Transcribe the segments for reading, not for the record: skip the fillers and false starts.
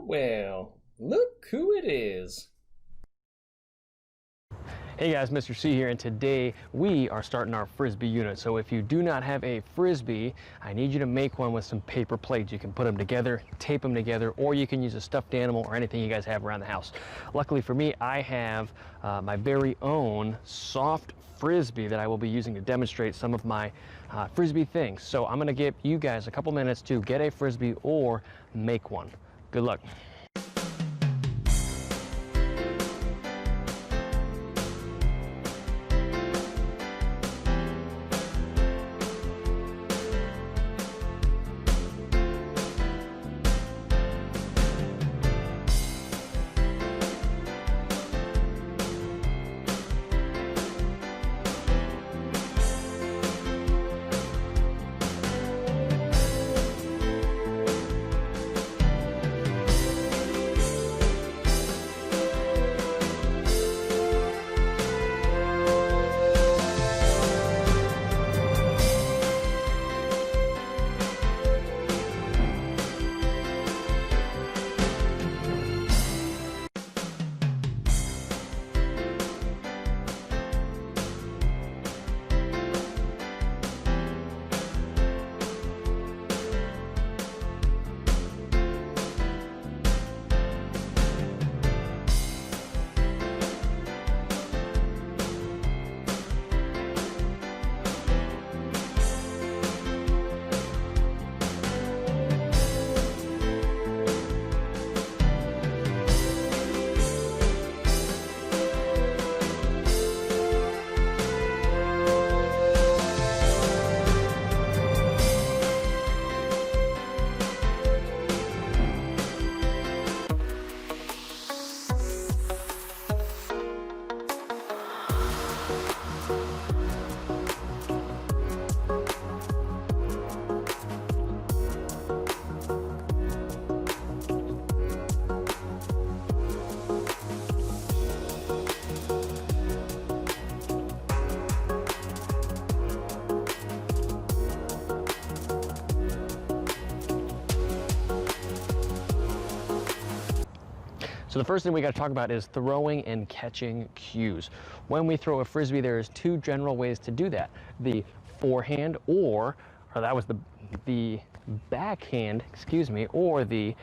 Well, look who it is. Hey guys, Mr. C here, and today we are starting our Frisbee unit. So if you do not have a Frisbee, I need you to make one with some paper plates. You can put them together, tape them together, or you can use a stuffed animal or anything you guys have around the house. Luckily for me, I have my very own soft Frisbee that I will be using to demonstrate some of my Frisbee things. So I'm gonna give you guys a couple minutes to get a Frisbee or make one. Good luck. So the first thing we got to talk about is throwing and catching cues. When we throw a Frisbee, there's two general ways to do that. The forehand or that was the backhand, excuse me, or the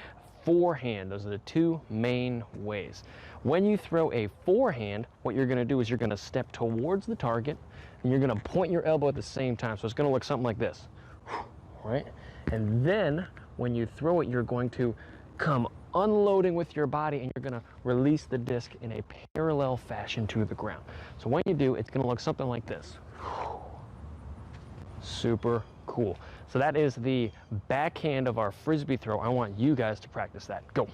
forehand. Those are the two main ways. When you throw a forehand, what you're going to do is you're going to step towards the target and you're going to point your elbow at the same time. So it's going to look something like this, right? And then when you throw it, you're going to come unloading with your body and you're going to release the disc in a parallel fashion to the ground. So when you do, it's going to look something like this. Super cool. So that is the backhand of our Frisbee throw. I want you guys to practice that. Go.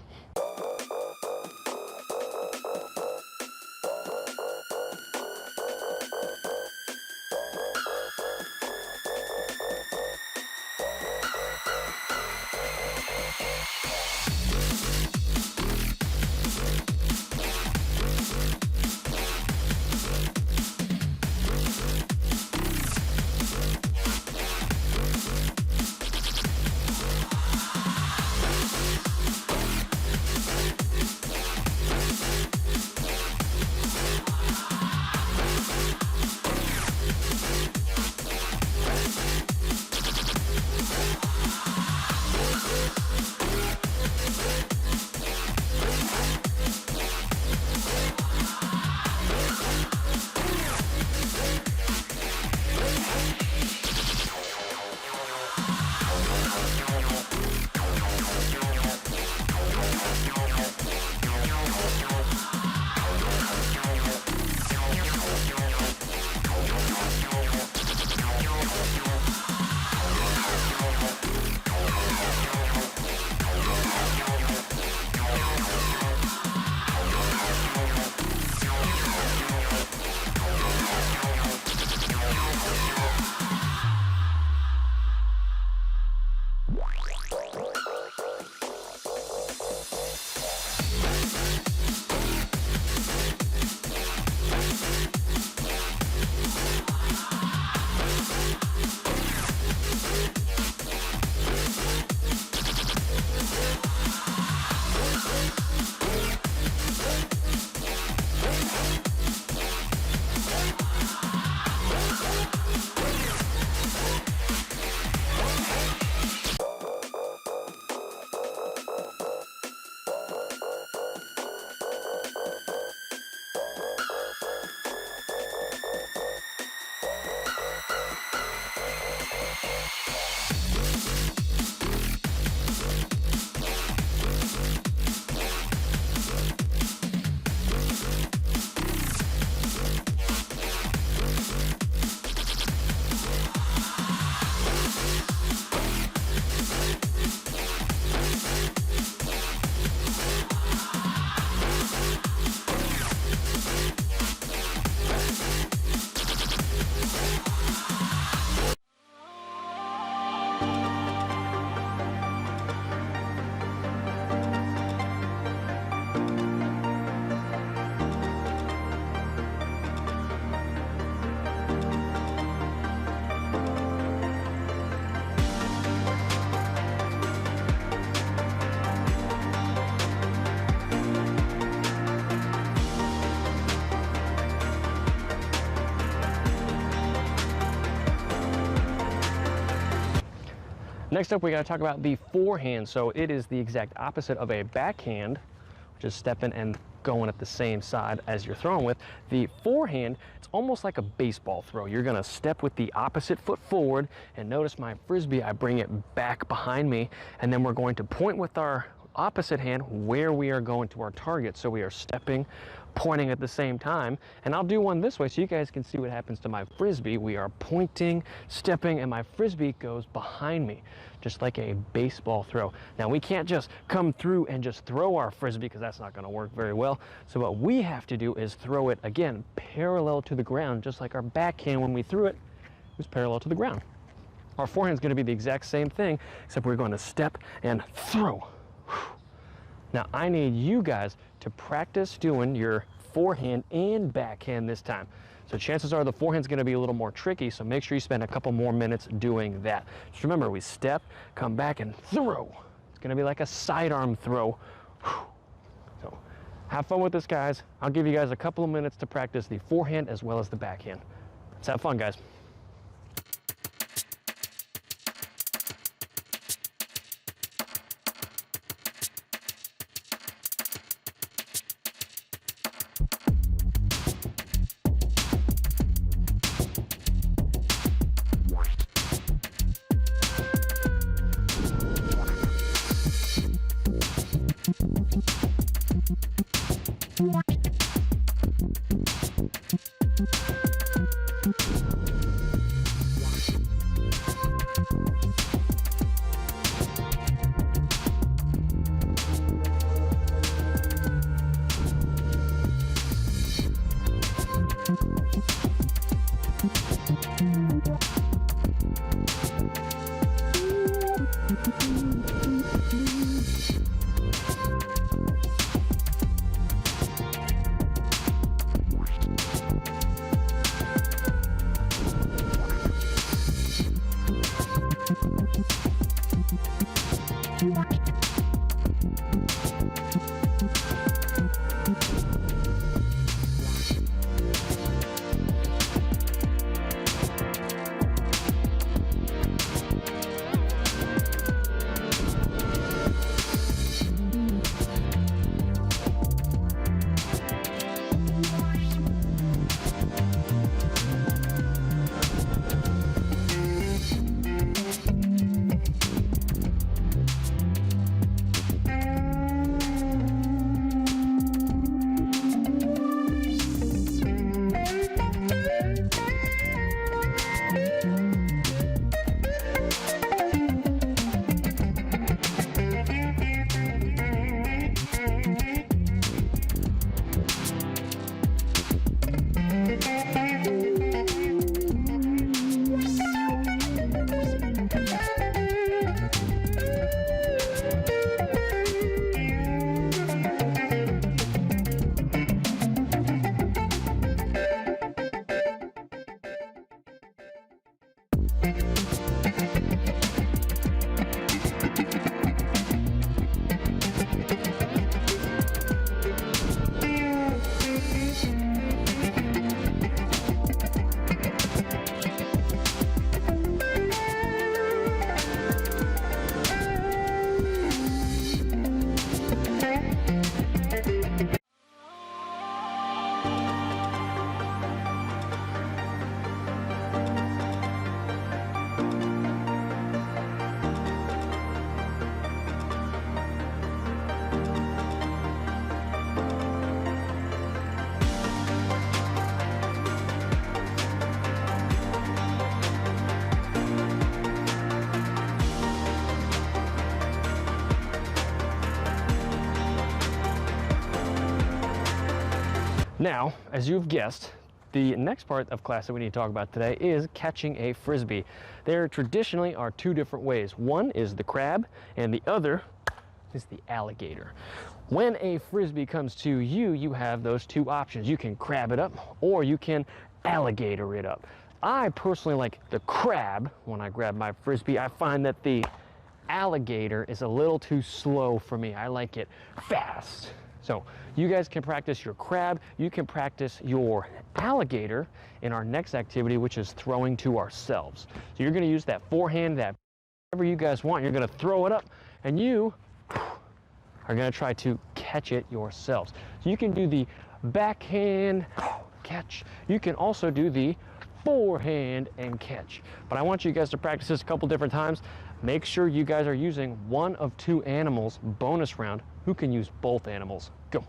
Next up, we got to talk about the forehand. So it is the exact opposite of a backhand, which is stepping and going at the same side as you're throwing with. The forehand, it's almost like a baseball throw. You're going to step with the opposite foot forward, and notice my Frisbee, I bring it back behind me, and then we're going to point with our opposite hand where we are going to our target. So we are stepping, pointing at the same time, and I'll do one this way so you guys can see what happens to my Frisbee. We are pointing, stepping, and my Frisbee goes behind me, just like a baseball throw. Now we can't just come through and just throw our Frisbee because that's not going to work very well. So what we have to do is throw it again parallel to the ground, just like our backhand when we threw it was parallel to the ground. Our forehand is going to be the exact same thing, except we're going to step and throw. Now I need you guys to practice doing your forehand and backhand this time. So chances are the forehand's going to be a little more tricky, so make sure you spend a couple more minutes doing that. Just remember, we step, come back, and throw. It's going to be like a sidearm throw. So have fun with this, guys. I'll give you guys a couple of minutes to practice the forehand as well as the backhand. Let's have fun, guys. Now, as you've guessed, the next part of class that we need to talk about today is catching a Frisbee. There traditionally are two different ways. One is the crab, and the other is the alligator. When a Frisbee comes to you, you have those two options. You can crab it up, or you can alligator it up. I personally like the crab when I grab my Frisbee. I find that the alligator is a little too slow for me. I like it fast. So you guys can practice your crab, you can practice your alligator in our next activity, which is throwing to ourselves. So you're going to use that forehand, that whatever you guys want. You're gonna throw it up and you are gonna try to catch it yourselves. So you can do the backhand catch. You can also do the forehand and catch. But I want you guys to practice this a couple different times. Make sure you guys are using one of two animals bonus round. Who can use both animals? Go.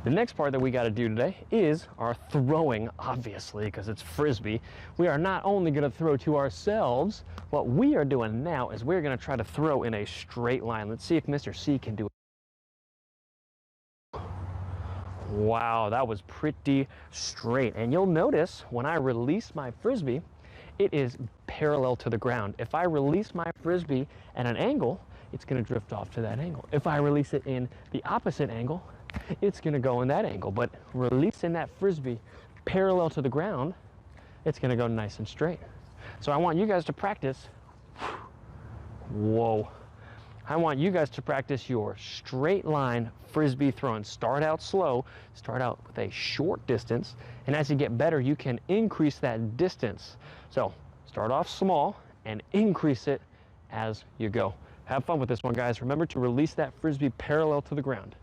The next part that we got to do today is our throwing, obviously, because it's Frisbee. We are not only going to throw to ourselves, what we are doing now is we're going to try to throw in a straight line. Let's see if Mr. C can do it. Wow, that was pretty straight. And you'll notice when I release my Frisbee, it is parallel to the ground. If I release my Frisbee at an angle, it's going to drift off to that angle. If I release it in the opposite angle, it's going to go in that angle. But releasing that Frisbee parallel to the ground, it's going to go nice and straight. So I want you guys to practice. Whoa. I want you guys to practice your straight line Frisbee throwing. Start out slow, start out with a short distance, and as you get better, you can increase that distance. So start off small and increase it as you go. Have fun with this one, guys. Remember to release that Frisbee parallel to the ground.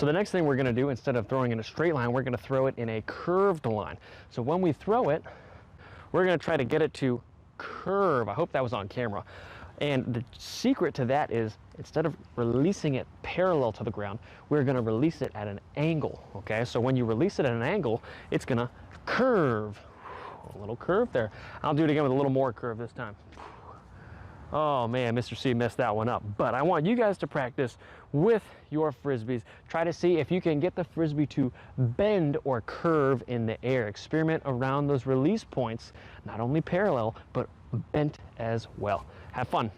So the next thing we're gonna do, instead of throwing in a straight line, we're gonna throw it in a curved line. So when we throw it, we're gonna try to get it to curve. I hope that was on camera. And the secret to that is, instead of releasing it parallel to the ground, we're gonna release it at an angle, okay? So when you release it at an angle, it's gonna curve. A little curve there. I'll do it again with a little more curve this time. Oh man, Mr. C messed that one up. But I want you guys to practice with your Frisbees. Try to see if you can get the Frisbee to bend or curve in the air. Experiment around those release points, not only parallel, but bent as well. Have fun.